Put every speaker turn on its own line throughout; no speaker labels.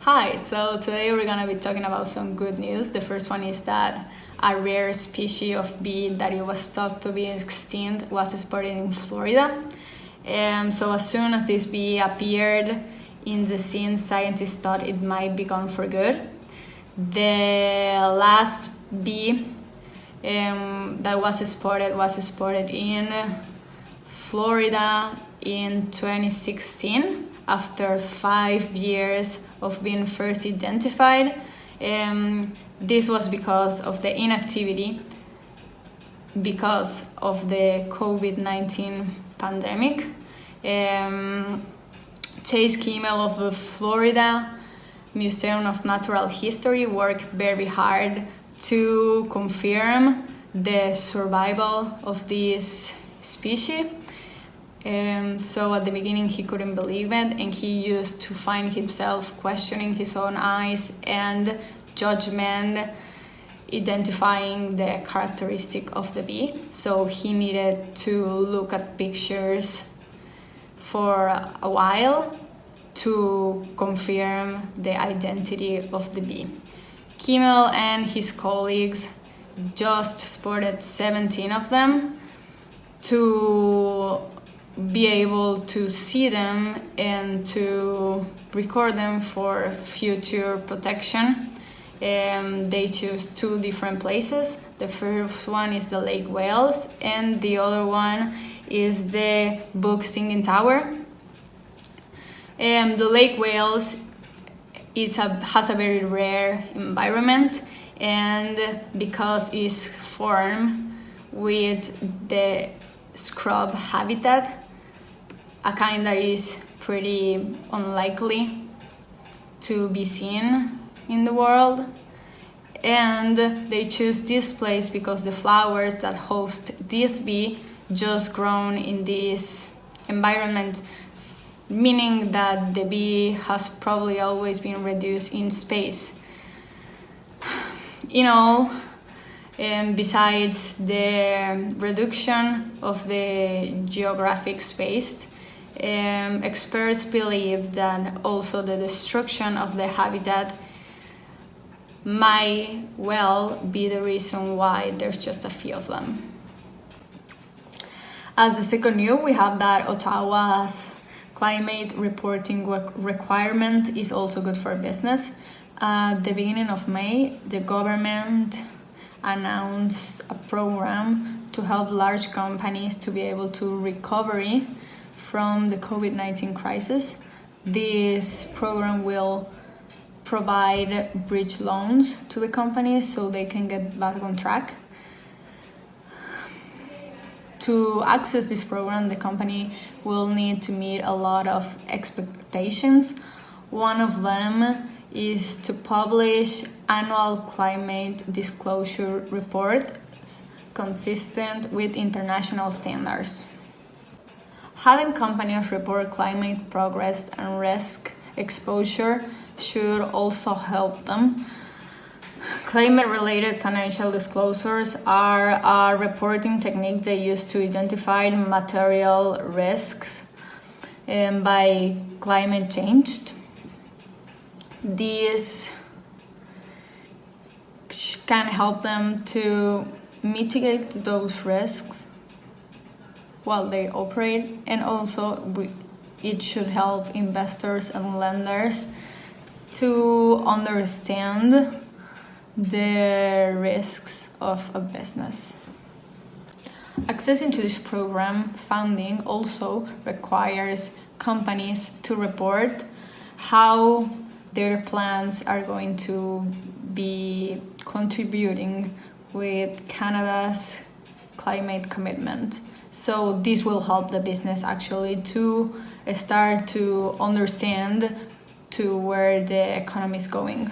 Hi, so today we're gonna be talking about some good news. The first one is that a rare species of bee that it was thought to be extinct was spotted in Florida. So as soon as this bee appeared in the scene, scientists thought it might be gone for good. The last bee that was spotted in Florida in 2016 after 5 years of being first identified. This was because of the inactivity because of the COVID-19 pandemic. Chase Kimmel of the Florida Museum of Natural History worked very hard to confirm the survival of this species. So at the beginning he couldn't believe it, and he used to find himself questioning his own eyes and judgment, identifying the characteristic of the bee. So he needed to look at pictures for a while to confirm the identity of the bee. Kimmel and his colleagues just spotted 17 of them to be able to see them and to record them for future protection. They choose two different places. The first one is the Lake Wales, and the other one is the Book Singing Tower. The Lake Wales has a very rare environment, and because it's formed with the scrub habitat, a kind that is pretty unlikely to be seen in the world. And they choose this place because the flowers that host this bee just grown in this environment, meaning that the bee has probably always been reduced in space. In all, besides the reduction of the geographic space, experts believe that also the destruction of the habitat might well be the reason why there's just a few of them. As the second news, we have that Ottawa's climate reporting requirement is also good for business. At the beginning of May, the government announced a program to help large companies to be able to recover from the COVID-19 crisis. This program will provide bridge loans to the companies so they can get back on track. To access this program, the company will need to meet a lot of expectations. One of them is to publish annual climate disclosure reports consistent with international standards. Having companies report climate progress and risk exposure should also help them. Climate-related financial disclosures are a reporting technique they use to identify material risks by climate change. These can help them to mitigate those risks while they operate, and also it should help investors and lenders to understand the risks of a business. Accessing to this program funding also requires companies to report how their plans are going to be contributing with Canada's climate commitment. So this will help the business actually to start to understand to where the economy is going.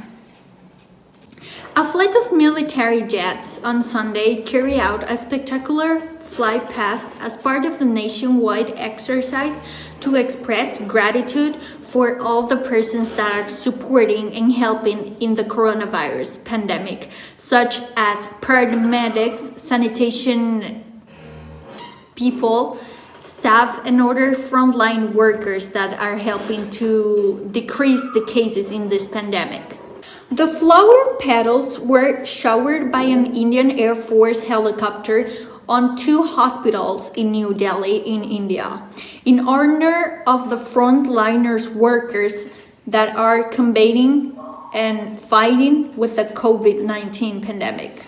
A flight of military jets on Sunday carried out a spectacular flight past as part of the nationwide exercise to express gratitude for all the persons that are supporting and helping in the coronavirus pandemic, such as paramedics, sanitation people, staff and other frontline workers that are helping to decrease the cases in this pandemic. The flower petals were showered by an Indian Air Force helicopter on 2 hospitals in New Delhi in India in honor of the frontliners workers that are combating and fighting with the COVID-19 pandemic.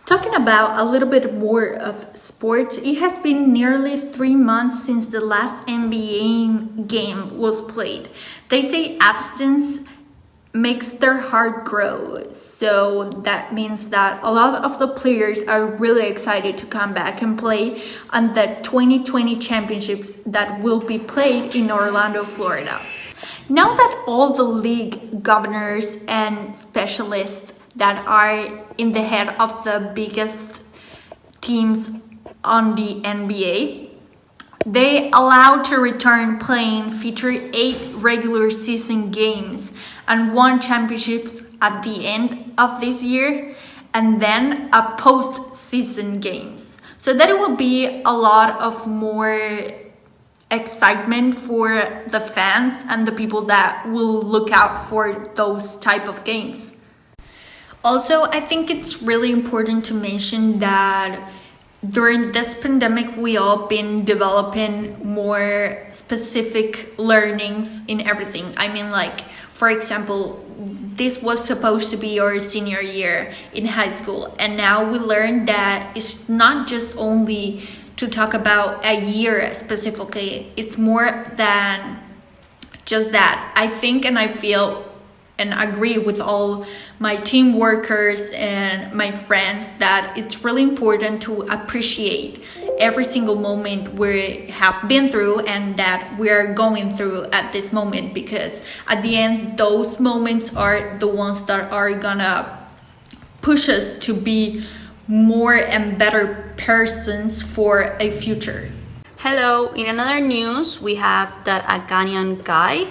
Talking about a little bit more of sports, it has been nearly 3 months since the last NBA game was played. They say abstinence makes their heart grow, so that means that a lot of the players are really excited to come back and play on the 2020 championships that will be played in Orlando, Florida. Now that all the league governors and specialists that are in the head of the biggest teams on the NBA, they allowed to return playing feature 8 regular season games and 1 championship at the end of this year, and then a post-season games. So that it will be a lot of more excitement for the fans and the people that will look out for those type of games. Also, I think it's really important to mention that during this pandemic, we all been developing more specific learnings in everything. I mean, like, for example, this was supposed to be our senior year in high school, and now we learned that it's not just only to talk about a year specifically. It's more than just that. I think and I feel and agree with all my team workers and my friends that it's really important to appreciate every single moment we have been through and that we are going through at this moment, because at the end those moments are the ones that are gonna push us to be more and better persons for a future.
Hello, in another news we have that a Ghanaian guy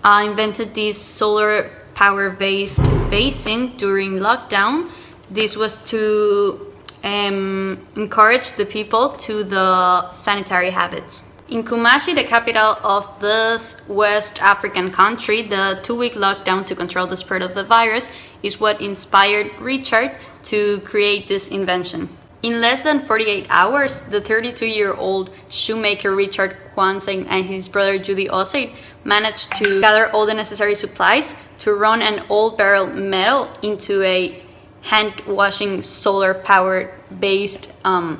invented this solar power based basin during lockdown. This was to encourage the people to the sanitary habits. In Kumasi, the capital of this West African country, the 2-week lockdown to control the spread of the virus is what inspired Richard to create this invention. In less than 48 hours, the 32-year-old shoemaker Richard Kwanzaa and his brother Judy Osei managed to gather all the necessary supplies to run an old barrel metal into a hand-washing solar-powered based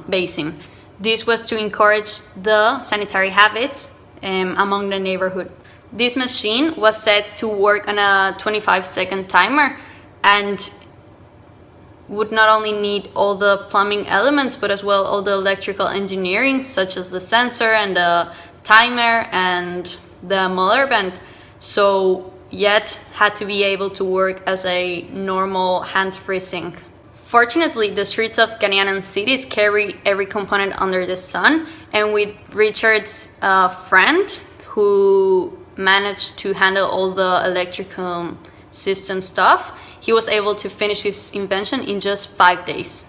basin. This was to encourage the sanitary habits among the neighborhood. This machine was set to work on a 25-second timer and would not only need all the plumbing elements but as well all the electrical engineering, such as the sensor and the timer and the motor band, so yet had to be able to work as a normal hands-free sink. Fortunately, the streets of Ghanaian cities carry every component under the sun, and with Richard's friend who managed to handle all the electrical system stuff, he was able to finish his invention in just 5 days.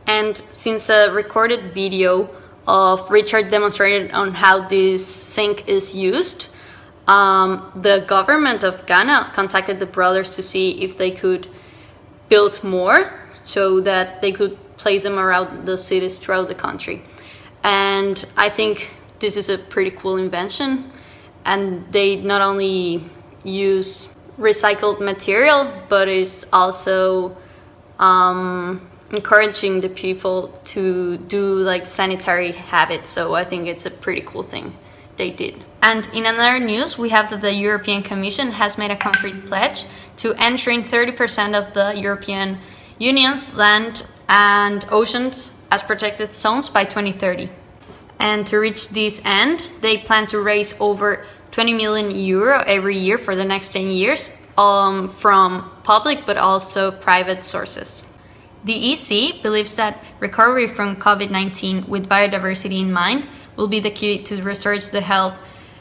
And since a recorded video of Richard demonstrated on how this sink is used, the government of Ghana contacted the brothers to see if they could build more so that they could place them around the cities throughout the country. And I think this is a pretty cool invention, and they not only use recycled material but is also encouraging the people to do like sanitary habits. So I think it's a pretty cool thing they did. And in another news, we have that the European Commission has made a concrete pledge to entering 30% of the European Union's land and oceans as protected zones by 2030. And to reach this end, they plan to raise over 20 million euro every year for the next 10 years from public but also private sources. The EC believes that recovery from COVID-19 with biodiversity in mind will be the key to restore the health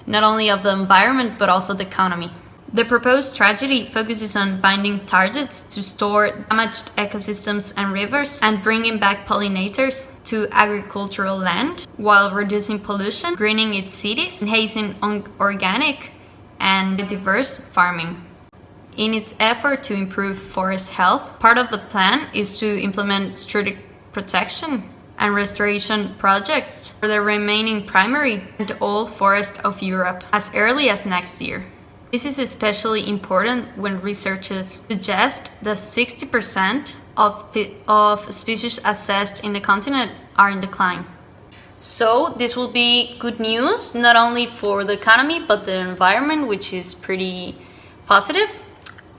not only of the environment but also the economy. The proposed strategy focuses on finding targets to store damaged ecosystems and rivers and bringing back pollinators to agricultural land while reducing pollution, greening its cities, enhancing organic and diverse farming. In its effort to improve forest health, part of the plan is to implement strict protection and restoration projects for the remaining primary and old forests of Europe as early as next year. This is especially important when researchers suggest that 60% of species assessed in the continent are in decline. So this will be good news, not only for the economy, but the environment, which is pretty positive.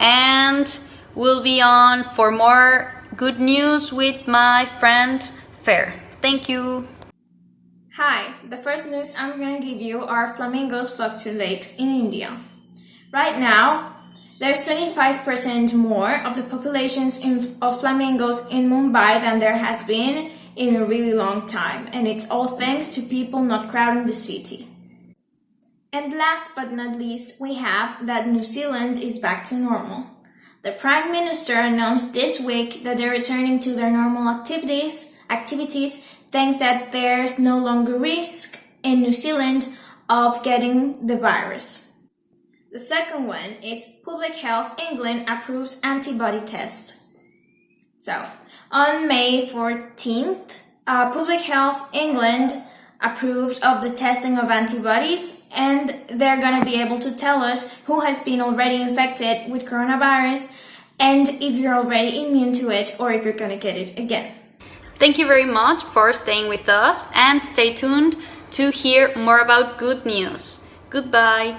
And we'll be on for more good news with my friend Fair. Thank you.
Hi, the first news I'm going to give you are flamingos flock to lakes in India. Right now, there's 25% more of the populations of flamingos in Mumbai than there has been in a really long time, and it's all thanks to people not crowding the city. And last but not least, we have that New Zealand is back to normal. The Prime Minister announced this week that they're returning to their normal activities thanks that there's no longer risk in New Zealand of getting the virus. The second one is Public Health England approves antibody test. So, on May 14th, Public Health England approved of the testing of antibodies, and they're going to be able to tell us who has been already infected with coronavirus and if you're already immune to it or if you're going to get it again.
Thank you very much for staying with us and stay tuned to hear more about good news. Goodbye.